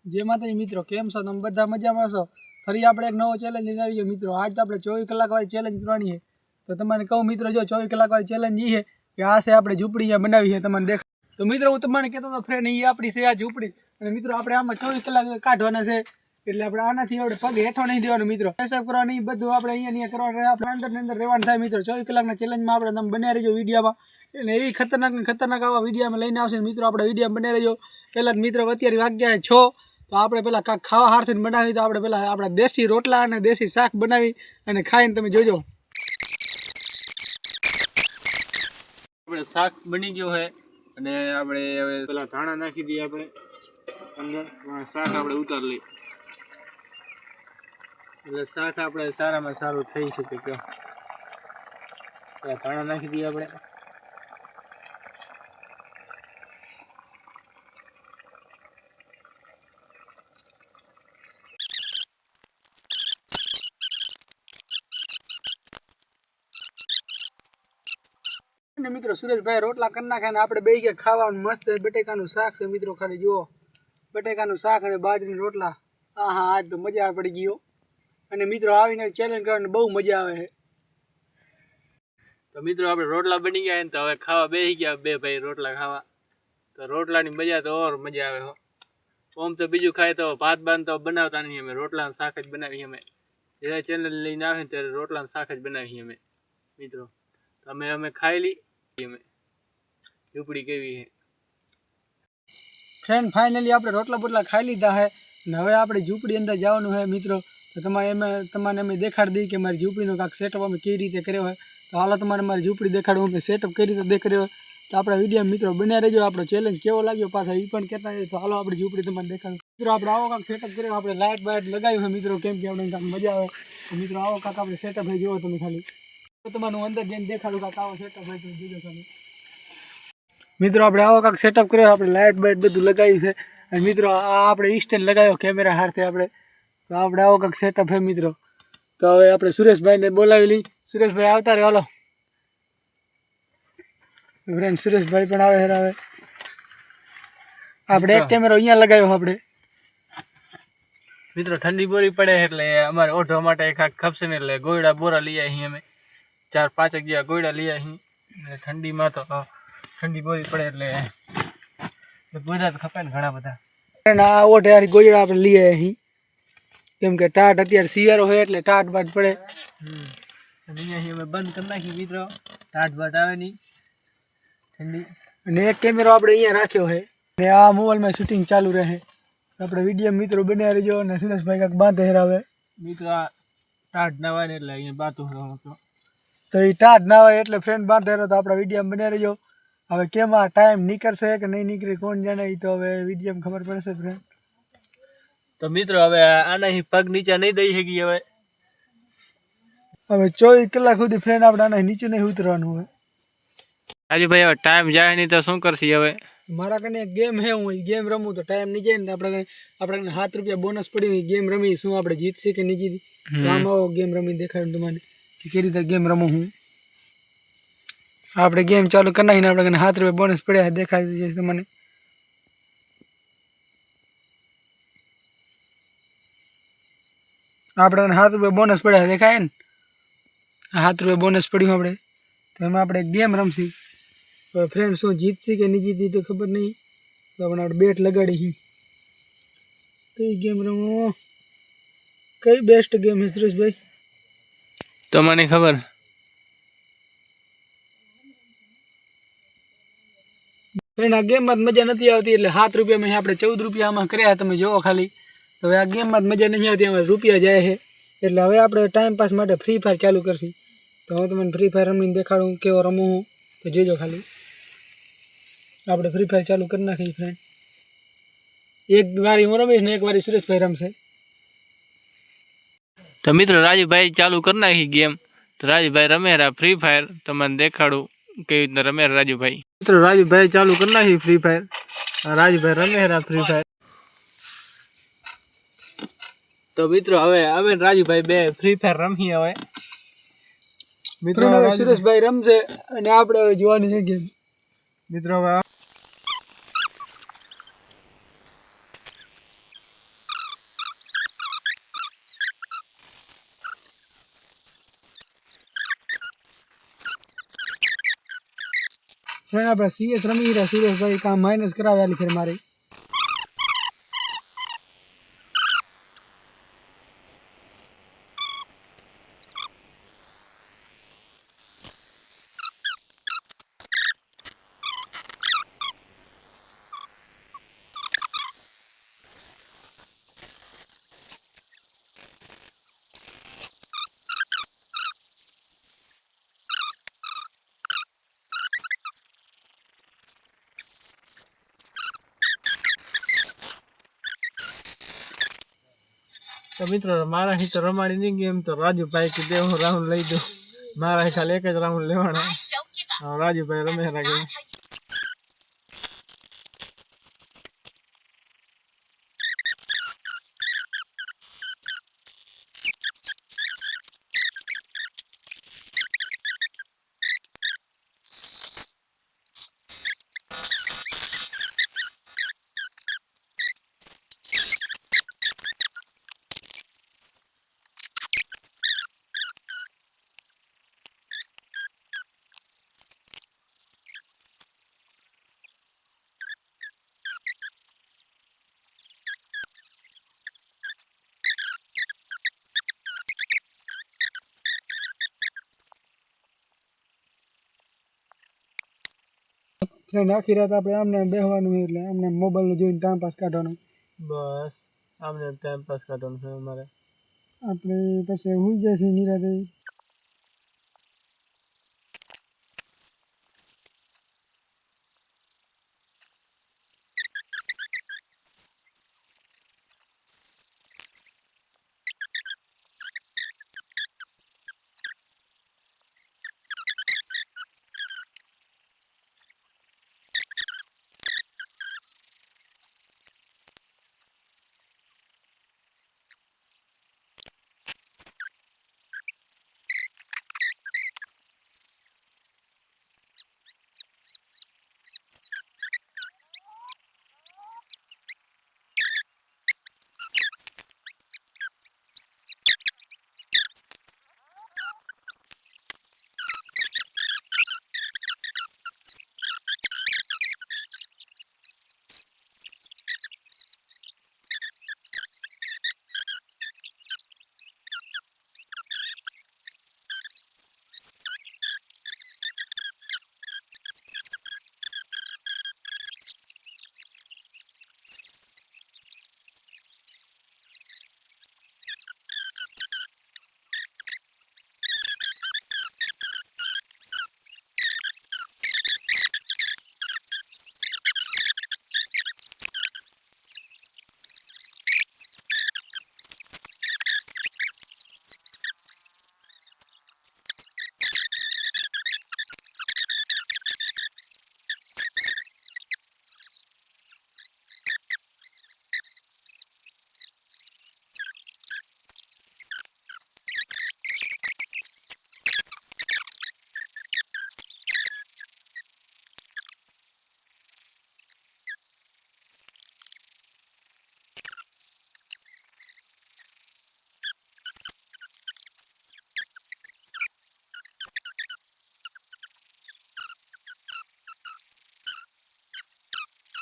जय माता मित्रों केम छो तुम बधा मजा में छो। फरी आपणे एक नवो चेलेंज लईने आवी गयो मित्रों। आज तो आपणे 24 कलाक वाली चेलेंज करवानी है। तो तमने कहूं मित्रों जो 24 कलाक वाली चेलेंज ई है कि आ से आपणे झूपड़ी अहींया बनावी है तमने देख। तो मित्रों हूँ तमने कहेतो तो फ्रेंड ई आपणी छे आ झूपड़ी अने मित्रों आपणे आमां 24 कलाक काढवाना छे એટલે આપણે આનાથી આપણે પગ હેઠો નહીં દેવાનો મિત્રો હિસાબ કરવાનો નહીં બધું આપણે અહીંયા કરવાનું આપણે અંદર ને અંદર રહેવાનું થાય મિત્રો 24 કલાકના ચેલેન્જમાં આપણે તમે બન્યા રહેજો વિડીયોમાં અને એવી ખતરનાક આવા વિડીયોમાં લઈને આવશે મિત્રો આપણે વિડીયોમાં બન્યા રહેજો પહેલા મિત્રો અત્યારે વાગ્યા 6 તો આપણે પહેલા કાક ખાવા હારથી બનાવી તો આપણે પહેલા આપણા દેશી રોટલા અને દેશી શાક બનાવી અને ખાઈને તમે જોજો આપણે શાક બની ગયો છે અને આપણે હવે પહેલા ધાણા નાખી દઈએ આપણે અંદર શાક આપણે ઉતાર લઈએ એટલે શાક આપણે સારામાં સારું થઈ શકે કે ધાણા નાખી દઈએ આપણે मित्रों सुरेश भाई रोटला कर नाखे आपणे बेही गया खावा मस्त बटेकानु शाक छे मित्रों खाली जुओ बटेकानु शाक अने बाजरीना रोटला हाँ हाँ आज तो मजा पड़ी गई अने मित्रों आवीने चेलेंज करवानी बहु मजा आवे है। तो मित्रों आपणे रोटला बनी गया तो हवे खावा बेही गया बे भाई रोटला खावा तो रोटलानी मजा तो और मजा आवे हो। ओम तो बीजू खाए तो भात बांध तो बनावता नहीं अमे रोटला शाक ज बनावी अमे जे चेनल लईने आवे त्यारे रोटला शाक ज बनावी अमे मित्रों तो अमे खाई ली झूपड़ी केवी है फ्रेंड फाइनली आपणे रोटला बोटला खाई लीधा है ने हवे आपणे झूपड़ी अंदर जवानुं है मित्रों तो तमने अमे देखाड़ी दी कि मारी झूपड़ीनो कांक सेटअप अमे केवी रीते कर्यो है तो हालो तमने मारी झूपड़ी देखाडुं के सेटअप कई रीते देखाड्यो तो आपणा विडियो मित्रों बन्या रहेजो। आपणो चेलेंज केवो लाग्यो पाछा ई पण कहेता रहो तो हालो आपणी झूपड़ी तमने देखाडुं मित्रों आपणे आवो कांक सेटअप कर्यो आपणे लाइट बाइट लगाव्युं है मित्रों केम के आपणे कांक मजा आवे तो मित्रों आवो कांक आपणे सेटअप है जोवो तमे खाली तो तमने अंदर जईने देखाडुं कांक आवो सेटअप है तो जोजो खाली मित्रों आपणे आवो कांक सेटअप कर्यो आपणे लाइट बाइट बधुं लगाव्युं छे अने मित्रों आ आपणे स्टेन्ड लगाव्यो कैमरा हाथे आपणे तो आपणे आवो कांक सेटअप है मित्रों। तो हवे आपणे सुरेश भाई ने बोलावी ली सुरेश भाई आवता रहे हालो फ्रेंड सुरेश भाई पण आवे है हवे आपणे एक कैमरा अहींया लगाव्यो आपणे मित्रों ठंडी बोरी पड़े એટલે અમારે ઓઢવા માટે એક ખપશે ને એટલે ગોયડા બોરા લઈ આવી અમે 4-5 જગ્યા ગોયડા લઈ આવી ઠંડીમાં તો ठंडी बोरी पड़े એટલે બધા ખપે ને ઘણા બધા અને આ ઓઢે હારી ગોયડા આપણે લઈ આવી કેમ કે ટાટ અત્યારે શિયાળો હોય એટલે ટાટ બાટ પડે અહીંયા અમે બંધ કરી નાખી મિત્રો ટાટ બાટ આવે નહીં ठंडी અને એક કેમેરો આપણે અહીંયા રાખ્યો છે અને આ મોબાઈલમાં શૂટિંગ ચાલુ રહે આપણે વિડીયો મિત્રો બન્યા રહેજો અને સુરેશભાઈ કાંક બાંધે હેરાવે મિત્રો આ ટાટ ના હોય એટલે અહીંયા બાતું હતો તો એ ટાટ ના હોય એટલે ફ્રેન્ડ બાંધે હેરો તો આપણા વિડીયો બન્યા રહેજો। હવે કેમાં ટાઈમ નીકળશે કે નહીં નીકળે કોણ જાણે એ તો હવે વિડીયોમાં ખબર પડશે ફ્રેન્ડ। તો મિત્રો હવે આના પગ નીચે નહીં દઈ શકી હવે 24 કલાક સુધી ફ્રેન્ડ આપણે આના નીચે નહીં ઉતરવાનું હોય। આજે ભાઈ હવે ટાઈમ જાય નહીં તો શું કરશી હવે મારા કને એક गेम है હું गेम રમું તો ટાઈમ નહીં જાય ને આપણે ₹7 બોનસ પડ્યું એ गेम રમી શું આપણે જીતશે કે નહીં જીતી તો આમાં गेम રમી દેખાડું તમને કે કેવી રીતે गेम રમું હું। આપણે गेम ચાલુ કરી નાખીને આપણે કને ₹7 બોનસ પડ્યા દેખાડી જશે તમને આપણે ₹7 બોનસ પડ્યા દેખાય ને ₹7 બોનસ પડ્યું આપણે તો એમાં આપણે गेम રમશી फ्रेंड शू जीतसी के नहीं जीती तो खबर नहीं तो अपना बेट लगाड़ी ही कई गेम रमो कई बेस्ट गेम है सुरेश भाई तो मने खबर फ्रेंड आ गेम में मजा नहीं आती એટલે ₹7 में આપણે ₹14 में કર્યા તમે જોવો ખાલી તો હવે આ गेम में मजा नहीं आती हमारे रुपया जाए है એટલે હવે આપણે टाइम पास માટે फ्री फायर चालू करसी तो હું તમને फ्री फायर રમીને દેખાડું કેવો રમું હું तो જોજો ખાલી આપણે फ्री फायर चालू कर नाखी फ्रेंड एक बारी हूँ रमीश ने एक बारी सुरेश भाई रमशे। तो मित्रों राजू भाई चालू कर नाखी गेम तो राजू भाई रमे रहा फ्री फायर तो मैं देखाड़ू केवी रीते रमे राजू भाई मित्रों राजू भाई चालू कर नाखी फ्री फायर राजू भाई रमे रहा फ्री फायर तो मित्रों हवे हवे राजू भाई बे फ्री फायर रमी हवे मित्रों सुरेश भाई रमशे અને આપણે જોવાની છે ગેમ मित्रों ફ્રેન્ડ આપણે CS રમી રહ્યા સુરેશભાઈ કામ માઇનસ કરાવે આલી ફેર મારે તો મિત્રો મારાથી તો રમાડી નહીં ગઈ એમ તો રાજુભાઈ કે દે હું રાઉન્ડ લઈ દઉં મારા ખાલી એક જ રાઉન્ડ લેવાના રાજુભાઈ રમે લાગે ફ્રેન્ડ આખી રાત આપણે આમને બેહવાનું હોય એટલે આમને મોબાઈલનું જોઈને ટાઈમ પાસ કાઢવાનું બસ આમને ટાઈમ પાસ કાઢવાનું છે અમારે આપણે પછી હોઈ જાય છે નિરાતે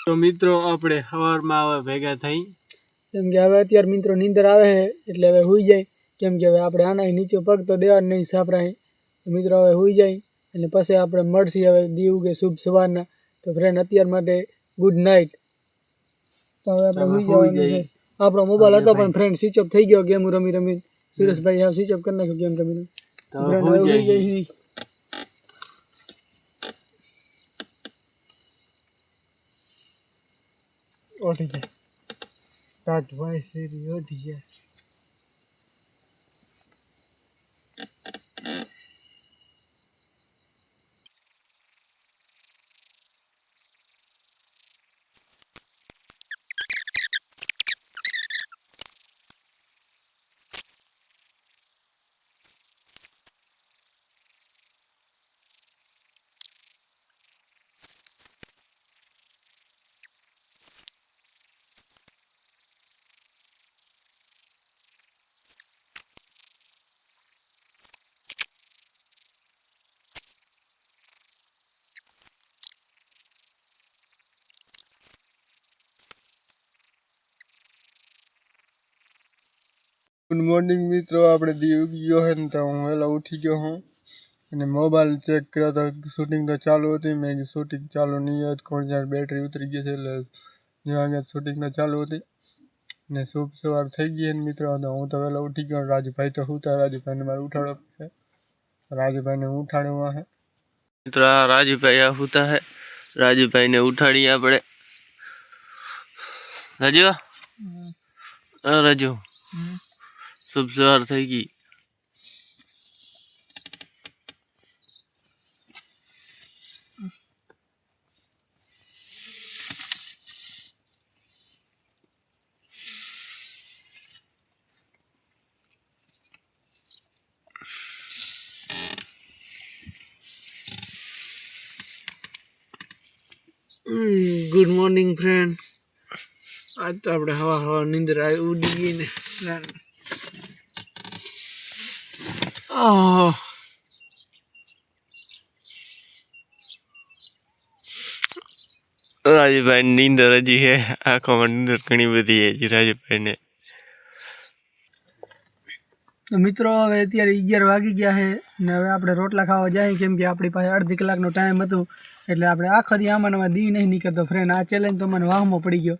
તો મિત્રો આપણે સવારમાં હવે ભેગા થઈ કેમ કે હવે અત્યારે મિત્રો નીંદર આવે છે એટલે હવે સૂઈ જાય કેમ કે હવે આપણે આના નીચે પગ તો દેવા નહીં સાપરાય તો મિત્રો હવે સૂઈ જાય અને પછી આપણે મળશી હવે દી ઉગે શુભ સવારના તો ફ્રેન્ડ અત્યાર માટે ગુડ નાઇટ તો હવે આપણે સૂઈ જવાનું છે આપણો મોબાઈલ હતો પણ ફ્રેન્ડ સ્વિચ ઓફ થઈ ગયો ગેમ રમી રમી સુરેશભાઈ હવે સ્વિચ ઓફ કરી નાખ્યો ગેમ રમીને સૂઈ જાય ઓઠી જાય ટાટ ભાઈ સીરી ઓઠી જાય ગુડ મોર્નિંગ મિત્રો, આપણે દી ઉગી ગયો છે ને તો હું વહેલા ઉઠી ગયો હું અને મોબાઈલ ચેક કર્યો તો શૂટિંગ તો ચાલુ હતી. મેં શૂટિંગ ચાલુ નહીં હતી, કોણ જ્યાં બેટરી ઉતરી ગઈ છે એટલે અહીંયા શૂટિંગ તો ચાલુ હતી ને શુભ સવાર થઈ ગઈ છે મિત્રો. તો હું તો વહેલા ઉઠી ગયો. રાજુભાઈ તો સુતા, રાજુભાઈને મારે ઉઠાડવા છે. રાજુભાઈને ઉઠાડવા છે મિત્રો. આ રાજુભાઈ આ સુતા છે, રાજુભાઈને ઉઠાડીએ આપણે. રાજુ, રાજુ શુભ સવાર થઈ ગઈ. Good morning friend. આજ તો આપણે હવા નીંદર ઉડી ગઈ ને રાજુભાઈ નીંદર હજી હે, આંખોમાં નીંદર ઘણી બધી હજી રાજુભાઈને. તો મિત્રો હવે અત્યારે 11 વાગી ગયા છે ને હવે આપણે રોટલા ખાવા જાય, કેમ કે આપણી પાસે અડધી કલાકનો ટાઈમ હતો એટલે આપણે આખો દી આમાં દી નહીં નીકળતો ફ્રેન્ડ. આ ચેલેન્જ તો મને વાહમાં પડી ગયો.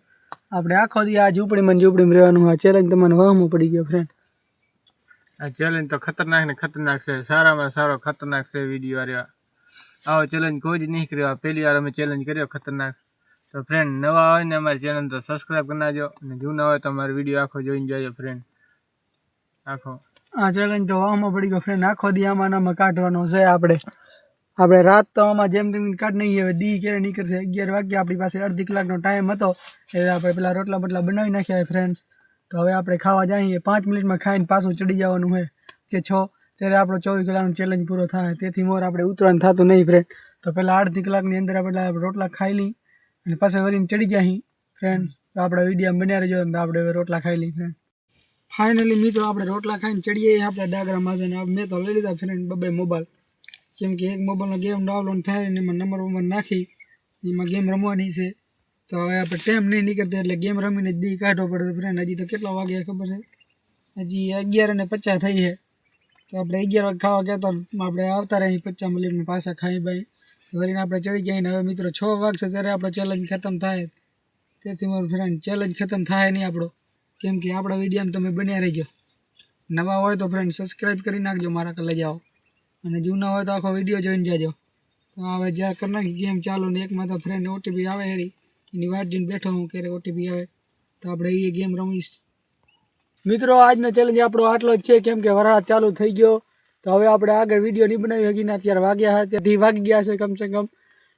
આપણે આખો દી આ ઝૂંપડીમાં રહેવાનું. આ ચેલેન્જ તો મને વાહમાં પડી ગયો ફ્રેન્ડ. આ ચેલેન્જ તો ખતરનાક ને ખતરનાક છે, સારામાં સારો ખતરનાક છે વિડીયો. આવ્યા આવો ચેલેન્જ કોઈ જ નહીં કર્યો. પહેલી વાર અમે ચેલેન્જ કર્યો ખતરનાક. તો ફ્રેન્ડ નવા હોય ને અમારી ચેનલ તો સબસ્ક્રાઈબ કરી નાખજો અને જૂના હોય તો અમારો વિડીયો આખો જોઈને જોજો ફ્રેન્ડ. આખો આ ચેલેન્જ તો વાહમાં પડી ગયો ફ્રેન્ડ. આખો દી આમાં કાઢવાનો છે આપણે રાત તો આમાં જેમ તેમ કાઢ નહીં. હવે દી ક્યારે નીકળશે? 11 વાગ્યા, આપણી પાસે અડધી કલાકનો ટાઈમ હતો એટલે આપણે પેલા રોટલા બટલા બનાવી નાખ્યા ફ્રેન્ડ્સ. તો હવે આપણે ખાવા જઈએ. 5 મિનિટમાં ખાઈને પાછું ચડી જવાનું હોય કે 6 ત્યારે આપણો 24 કલાકનો ચેલેન્જ પૂરો થાય. તેથી મોર આપણે ઉતરવાનું થતું નહીં ફ્રેન્ડ. તો પહેલાં અડધી કલાકની અંદર આપણે રોટલા ખાઈ લઈ અને પાછા વળીને ચડી જાય ફ્રેન્ડ. તો આપણા વિડીયો બન્યા રહેજો તો આપણે હવે રોટલા ખાઈ લઈએ ફ્રેન્ડ. ફાઇનલી મિત્રો આપણે રોટલા ખાઈને ચડીએ આપણે ડાગરામાં. મેં તો લઈ લીધા ફ્રેન્ડ 2 મોબાઈલ, કેમ કે એક મોબાઈલનો ગેમ ડાઉનલોડ થાય ને એમાં નંબર નાખી એમાં ગેમ રમવાની છે. તો હવે આપણે ટાઈમ નહીં નીકળતો એટલે ગેમ રમીને જ દી કાઢવો પડે ફ્રેન્ડ. હજી તો કેટલા વાગ્યા ખબર છે? હજી 11:50 થઈ છે. તો આપણે 11 વાગે ખાવા ગયા તો આપણે આવતા રહી 50 મિનિટમાં પાછા ખાઈ ભાઈ વળીને આપણે ચડી ગયા ને હવે મિત્રો 6 વાગશે ત્યારે આપણો ચેલેન્જ ખતમ થાય. તેથી મારું ફ્રેન્ડ ચેલેન્જ ખતમ થાય નહીં આપણો, કેમ કે આપણા વિડીયોમાં તમે બન્યા રહેજો. નવા હોય તો ફ્રેન્ડ સબસ્ક્રાઈબ કરી નાખજો, મારા કલે જાઓ, અને જૂના હોય તો આખો વિડીયો જોઈને જાજો. તો હવે જ્યાં કરી નાખી ગેમ ચાલુ ને એકમાં તો ફ્રેન્ડ ઓટીપી આવે હેરી એની વાત જોઈને બેઠો હું ક્યારે ઓટીપી આવે તો આપણે એ ગેમ રમીશ. મિત્રો આજનો ચેલેન્જ આપણો આટલો જ છે, કેમ કે વરસાદ ચાલુ થઈ ગયો. તો હવે આપણે આગળ વિડીયો નહીં બનાવી શકીને અત્યારે વાગ્યા છે ત્યાંથી વાગી ગયા છે કમસે કમ,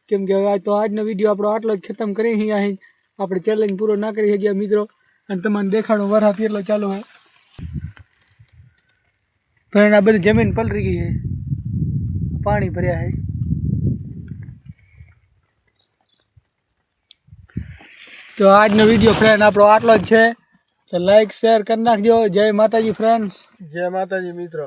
કેમ કે હવે તો આજનો વિડીયો આપણો આટલો જ ખતમ કરી અહીં આપણે ચેલેન્જ પૂરો ના કરી શક્યા મિત્રો. અને તમને દેખાડો વરસાદ એટલો ચાલુ હોય ફ્રેન્ડ. આ બધી જમીન પલરી ગઈ છે, પાણી ભર્યા છે. તો આજનો વિડીયો ફ્રેન્ડ આપણો આટલો જ છે. તો લાઈક શેર કરી નાખજો. જય માતાજી ફ્રેન્ડ્સ. જય માતાજી મિત્રો.